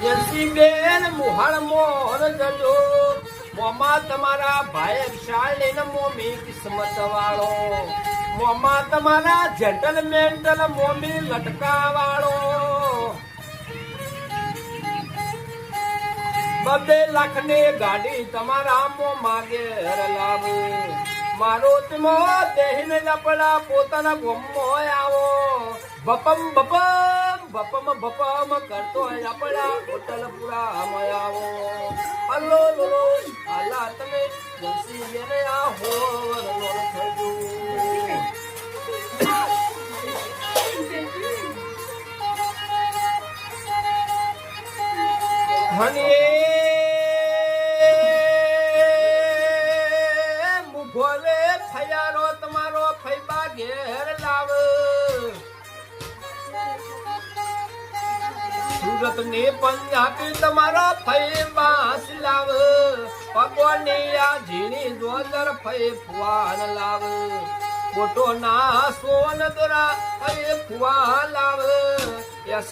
એસી બેન મુહાળ મોર જજો મોમાં તમારા ભાઈ વિશાળ લઈને મોમી કિસ્મત વાળો મોમાં તમારા જેન્ટલ મેન્ટલ મોમી લટકા વાળો 2 લાખ ની ગાડી તમારા મોમાં ઘેર લાવે મારો તમો દેહને લપડા પોતાના ગોમો આવો બપમ બપમ બપમ બપમ કરતો આપડા હોટલ પુરા આવો હલો લો આલા તમે જલસી મેરે આ હોવર લોર થજો હની મુગોલે ફયારો તમારો ફૈબા ઘેર લાવ સુરત ની પંજાબી તમારો ફૈબા લાવ પગોની આ ઝીણી જોદર ફૈ ફુવાન લાવ કોટો ના સોન દોરા ફૈ ફુવા લાવ